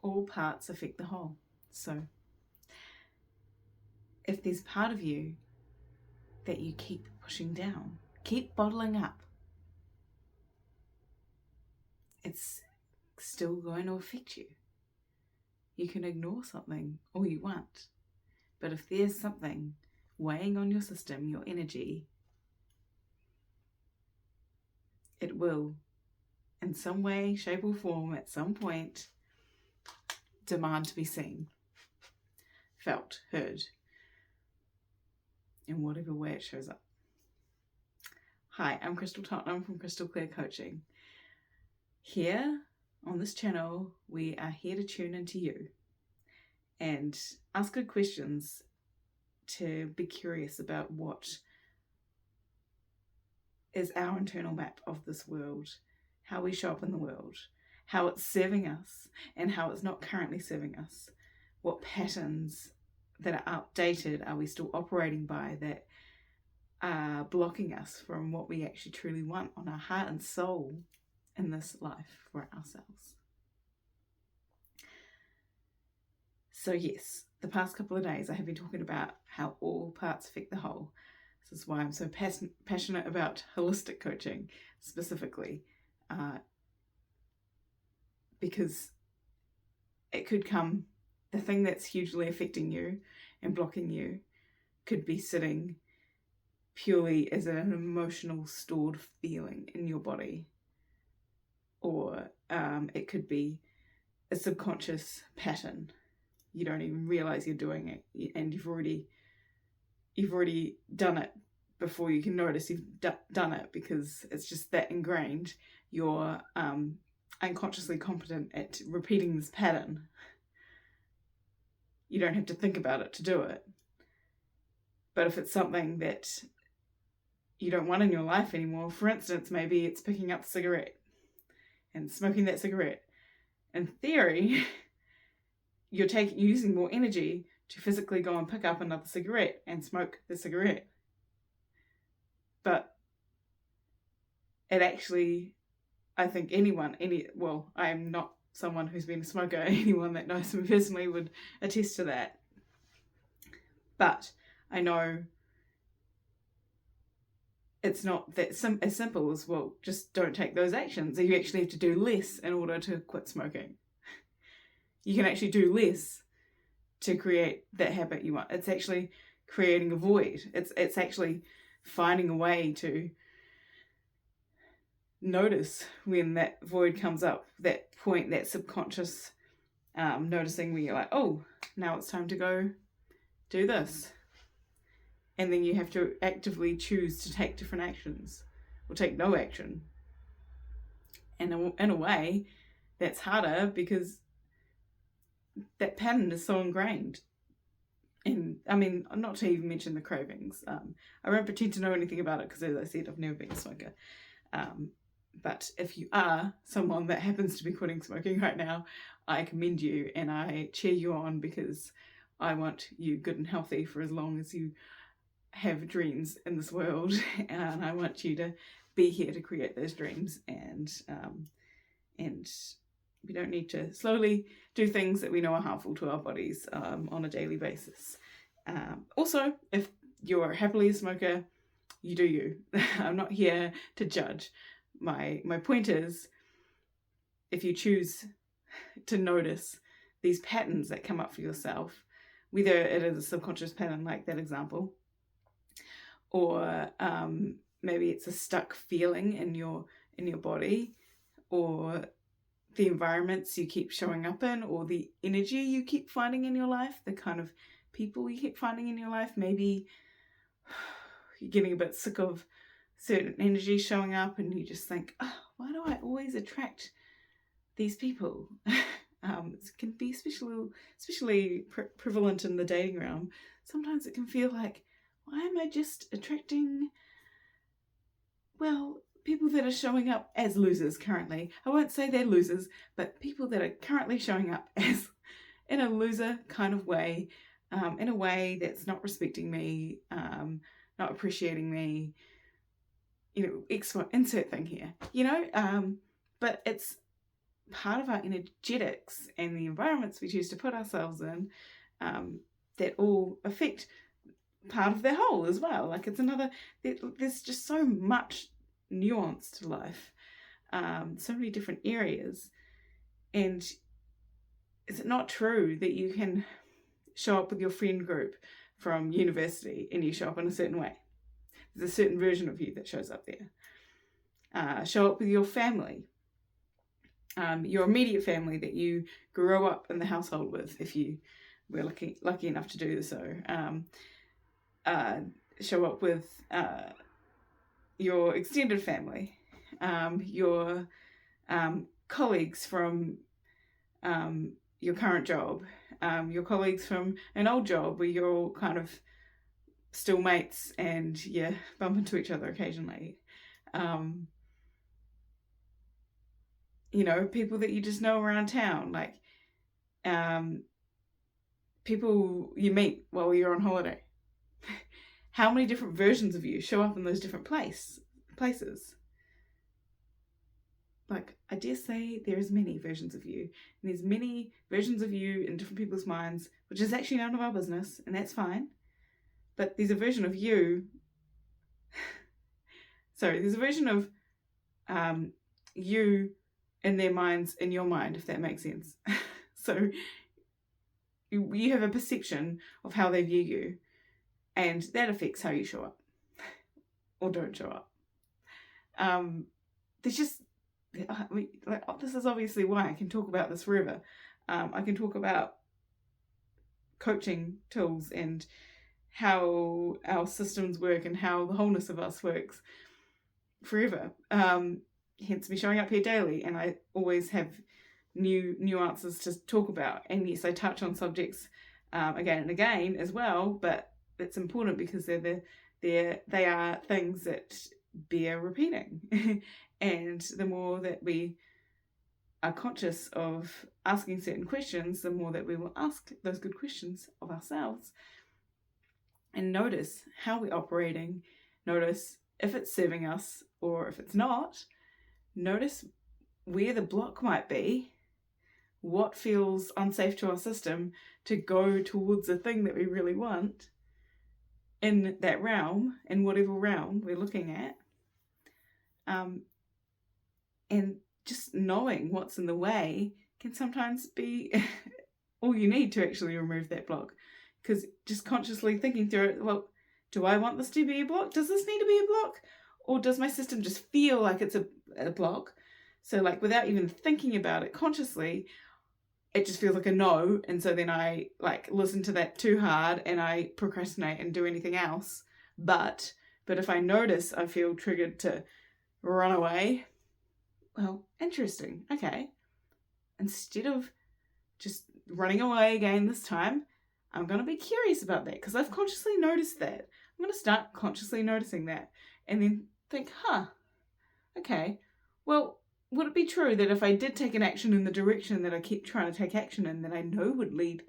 all parts affect the whole. So if there's part of you that you keep pushing down, keep bottling up, it's still going to affect you. You can ignore something all you want, but if there's something weighing on your system, your energy, it will, in some way, shape or form, at some point, demand to be seen, felt, heard, in whatever way it shows up. Hi, I'm Crystal Tottenham from Crystal Clear Coaching. Here on this channel, we are here to tune into you and ask good questions, to be curious about what is our internal map of this world, how we show up in the world, how it's serving us and how it's not currently serving us, what patterns that are outdated are we still operating by that are blocking us from what we actually truly want on our heart and soul in this life for ourselves. So yes, the past couple of days I have been talking about how all parts affect the whole. This is why I'm so passionate about holistic coaching specifically, because it could come, the thing that's hugely affecting you and blocking you could be sitting purely as an emotional stored feeling in your body, or it could be a subconscious pattern. You don't even realize you're doing it, and you've already done it before you can notice you've done it, because it's just that ingrained. You're unconsciously competent at repeating this pattern. You don't have to think about it to do it. But if it's something that you don't want in your life anymore, for instance, maybe it's picking up the cigarette and smoking that cigarette. In theory, you're using more energy to physically go and pick up another cigarette and smoke the cigarette. But it actually, I think I'm not someone who's been a smoker. Anyone that knows me personally would attest to that. But I know it's not that as simple as, well, just don't take those actions. You actually have to do less in order to quit smoking. You can actually do less to create that habit you want. It's actually creating a void. It's actually finding a way to notice when that void comes up, that point, that subconscious noticing where you're like, oh, now it's time to go do this. And then you have to actively choose to take different actions or take no action. And in a way, that's harder because that pattern is so ingrained. And I mean, not to even mention the cravings. I won't pretend to know anything about it because, as I said, I've never been a smoker. But if you are someone that happens to be quitting smoking right now, I commend you and I cheer you on, because I want you good and healthy for as long as you have dreams in this world, and I want you to be here to create those dreams, and we don't need to slowly do things that we know are harmful to our bodies on a daily basis. Also, if you're happily a smoker, you do you. I'm not here to judge. My point is, if you choose to notice these patterns that come up for yourself, whether it is a subconscious pattern like that example, or maybe it's a stuck feeling in your body, or the environments you keep showing up in, or the energy you keep finding in your life, the kind of people you keep finding in your life. Maybe you're getting a bit sick of certain energy showing up and you just think, oh, why do I always attract these people? It can be especially prevalent in the dating realm. Sometimes it can feel like, why am I just attracting, people that are showing up as losers currently? I won't say they're losers, but people that are currently showing up as in a loser kind of way, in a way that's not respecting me, not appreciating me, insert thing here, but it's part of our energetics and the environments we choose to put ourselves in, that all affect part of their whole as well. Like it's another, there's just so much nuance to life, so many different areas. And is it not true that you can show up with your friend group from university and you show up in a certain way? There's a certain version of you that shows up there. Show up with your family, your immediate family that you grew up in the household with, if you were lucky enough to do so. Show up with your extended family, your colleagues from your current job, your colleagues from an old job where you're all kind of still mates and bump into each other occasionally. People that you just know around town, like people you meet while you're on holiday. How many different versions of you show up in those different places? Like, I dare say there is many versions of you. And there's many versions of you in different people's minds, which is actually none of our business, and that's fine. But there's a version of you. There's a version of you in their minds, in your mind, if that makes sense. So you have a perception of how they view you, and that affects how you show up or don't show up. There's just, this is obviously why I can talk about this forever. I can talk about coaching tools and how our systems work and how the wholeness of us works forever. Hence me showing up here daily, and I always have new nuances to talk about. And yes, I touch on subjects again and again as well, but it's important because they are things that bear repeating. And the more that we are conscious of asking certain questions, the more that we will ask those good questions of ourselves and notice how we're operating, notice if it's serving us or if it's not, notice where the block might be, what feels unsafe to our system to go towards a thing that we really want in that realm, in whatever realm we're looking at. And just knowing what's in the way can sometimes be all you need to actually remove that block. Because just consciously thinking through it, well, do I want this to be a block? Does this need to be a block? Or does my system just feel like it's a block? So like without even thinking about it consciously, it just feels like a no. And so then I like listen to that too hard and I procrastinate and do anything else. But if I notice I feel triggered to run away, well, interesting. Okay. Instead of just running away again this time, I'm going to be curious about that because I've consciously noticed that. I'm going to start consciously noticing that and then think, okay, well, would it be true that if I did take an action in the direction that I keep trying to take action in, that I know would lead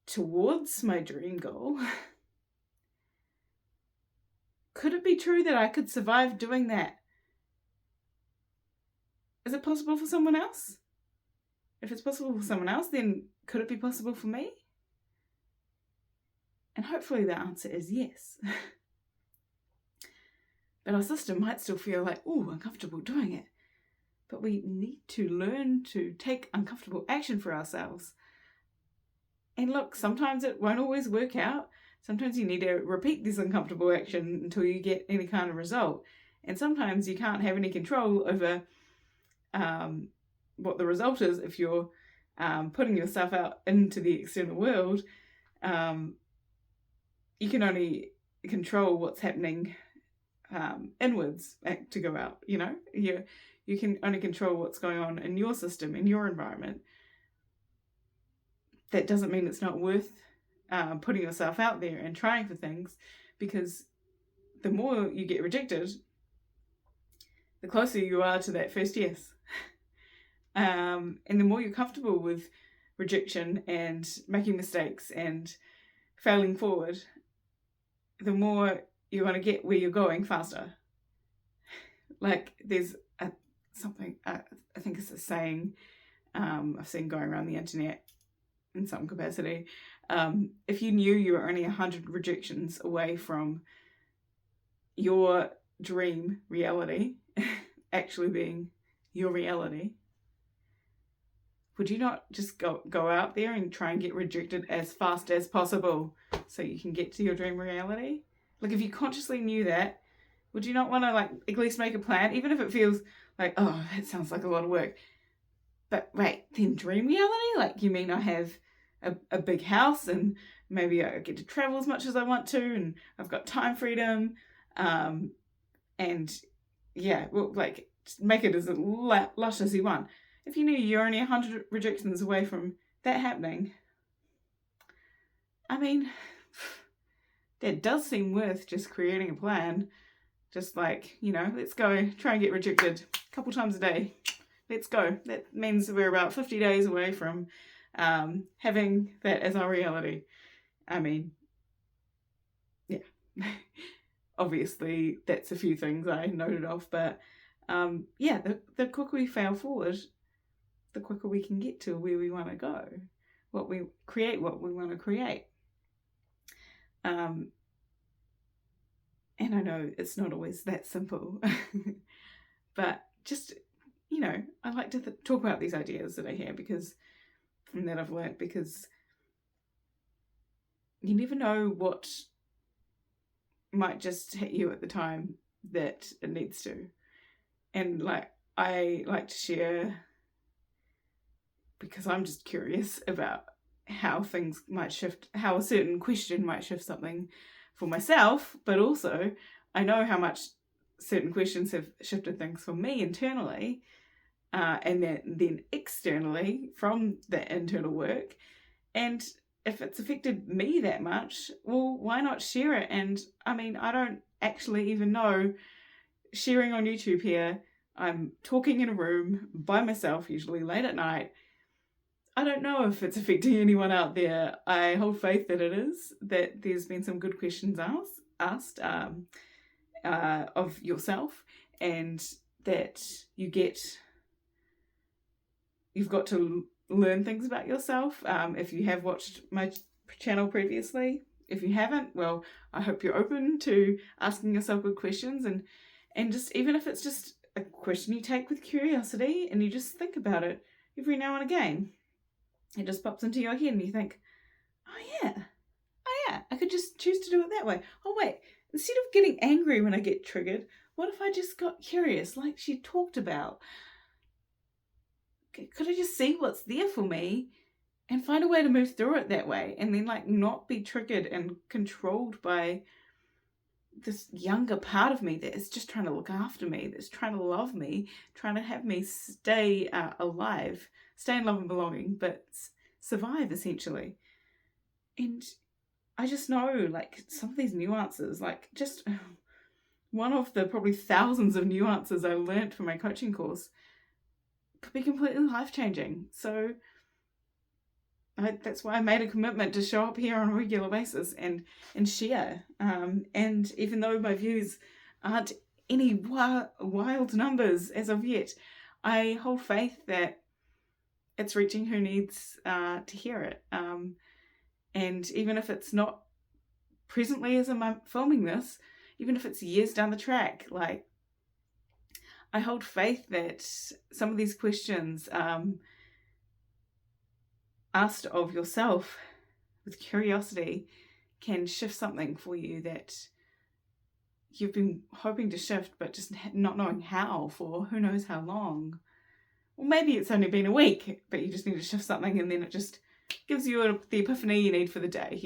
towards my dream goal, could it be true that I could survive doing that? Is it possible for someone else? If it's possible for someone else, then could it be possible for me? And hopefully the answer is yes. But our system might still feel like, uncomfortable doing it. But we need to learn to take uncomfortable action for ourselves. And look, sometimes it won't always work out. Sometimes you need to repeat this uncomfortable action until you get any kind of result. And sometimes you can't have any control over what the result is if you're putting yourself out into the external world. You can only control what's happening inwards to go out, you can only control what's going on in your system, in your environment. That doesn't mean it's not worth putting yourself out there and trying for things, because the more you get rejected, the closer you are to that first yes. And the more you're comfortable with rejection and making mistakes and failing forward, the more you're going to get where you're going faster. Like there's something, I think it's a saying I've seen going around the internet in some capacity. If you knew you were only 100 rejections away from your dream reality actually being your reality, would you not just go out there and try and get rejected as fast as possible so you can get to your dream reality? Like, if you consciously knew that, would you not want to, like, at least make a plan, even if it feels like, oh, that sounds like a lot of work? But wait, then dream reality? Like, you mean I have a big house and maybe I get to travel as much as I want to and I've got time freedom, and yeah, well, like, make it as lush as you want. If you knew you're only 100 rejections away from that happening, I mean, that does seem worth just creating a plan. Just like, let's go try and get rejected a couple times a day. Let's go. That means we're about 50 days away from having that as our reality. I mean, yeah. Obviously, that's a few things I noted off, but yeah, the quicker we fail forward, the quicker we can get to where we want to go, what we want to create. And I know it's not always that simple, but just, I like to talk about these ideas that I hear and that I've learnt, because you never know what might just hit you at the time that it needs to. And like, I like to share, because I'm just curious about how things might shift, how a certain question might shift something for myself, but also I know how much certain questions have shifted things for me internally, and then externally from the internal work. And if it's affected me that much, well, why not share it? And I mean, I don't actually even know, sharing on YouTube here, I'm talking in a room by myself, usually late at night. I don't know if it's affecting anyone out there. I hold faith that it is, that there's been some good questions asked of yourself, and that you've got to learn things about yourself. If you have watched my channel previously, if you haven't, well, I hope you're open to asking yourself good questions, and just, even if it's just a question you take with curiosity and you just think about it every now and again. It just pops into your head and you think, oh yeah, I could just choose to do it that way. Oh wait, instead of getting angry when I get triggered, what if I just got curious, like she talked about? Could I just see what's there for me and find a way to move through it that way, and then, like, not be triggered and controlled by this younger part of me that is just trying to look after me, that's trying to love me, trying to have me stay alive, stay in love and belonging, but survive, essentially. And I just know, like, some of these nuances, like, just one of the probably thousands of nuances I learnt from my coaching course could be completely life-changing. So that's why I made a commitment to show up here on a regular basis and share. And even though my views aren't any wild numbers as of yet, I hold faith that it's reaching who needs to hear it. And even if it's not presently as I'm filming this, even if it's years down the track, like, I hold faith that some of these questions asked of yourself with curiosity can shift something for you that you've been hoping to shift, but just not knowing how for who knows how long. Or maybe it's only been a week, but you just need to shift something, and then it just gives you the epiphany you need for the day,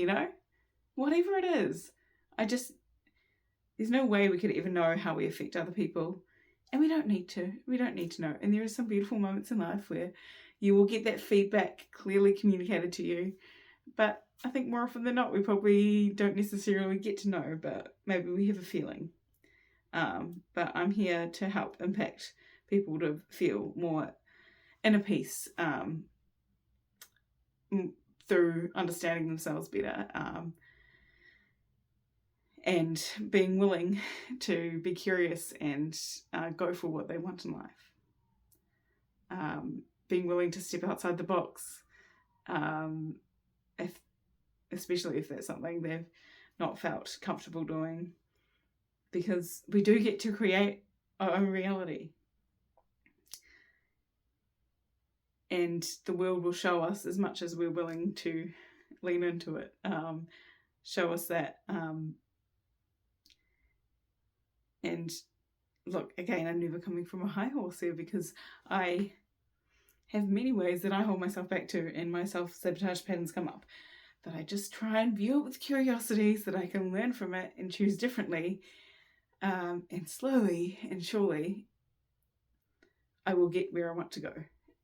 Whatever it is. There's no way we could ever know how we affect other people. And we don't need to. We don't need to know. And there are some beautiful moments in life where you will get that feedback clearly communicated to you. But I think more often than not, we probably don't necessarily get to know, but maybe we have a feeling. But I'm here to help impact people to feel more inner peace through understanding themselves better, and being willing to be curious and go for what they want in life. being willing to step outside the box, especially if that's something they've not felt comfortable doing, because we do get to create our own reality. And the world will show us, as much as we're willing to lean into it, show us that. And look, again, I'm never coming from a high horse here, because I have many ways that I hold myself back to, and my self-sabotage patterns come up. But I just try and view it with curiosity so that I can learn from it and choose differently. And slowly and surely, I will get where I want to go.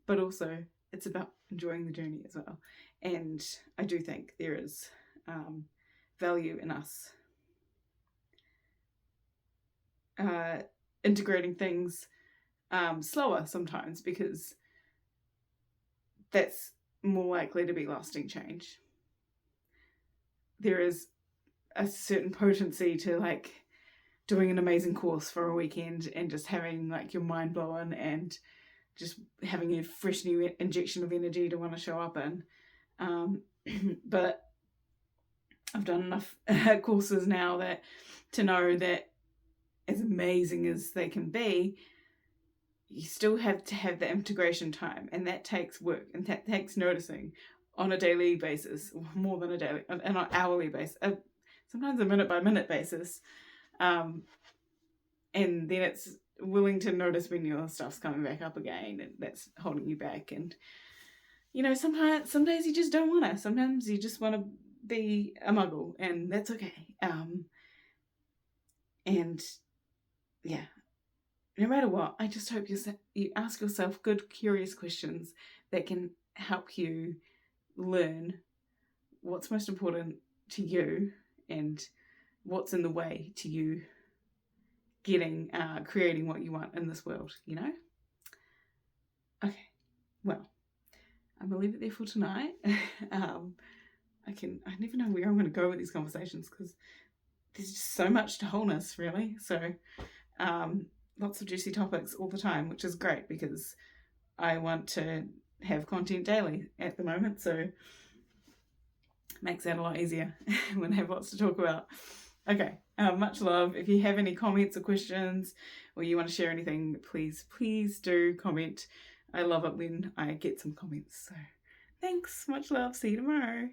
But also, it's about enjoying the journey as well. And I do think there is value in us integrating things slower sometimes, because that's more likely to be lasting change. There is a certain potency to like doing an amazing course for a weekend and just having like your mind blown and just having a fresh new injection of energy to want to show up in. But I've done enough courses now that to know that as amazing as they can be, you still have to have the integration time, and that takes work, and that takes noticing on a daily basis, more than a daily, on an hourly basis, sometimes a minute by minute basis. And then it's willing to notice when your stuff's coming back up again and that's holding you back. And you know, some days you just don't want to. Sometimes you just want to be a muggle, and that's okay. And yeah, no matter what, I just hope you ask yourself good, curious questions that can help you learn what's most important to you and what's in the way to you creating what you want in this world, you know? Okay, well, I'm gonna leave it there for tonight. I never know where I'm gonna go with these conversations, because there's just so much to wholeness, really. So lots of juicy topics all the time, which is great, because I want to have content daily at the moment, so it makes that a lot easier when I have lots to talk about. Okay, much love. If you have any comments or questions, or you want to share anything, please do comment. I love it when I get some comments. So thanks, much love. See you tomorrow.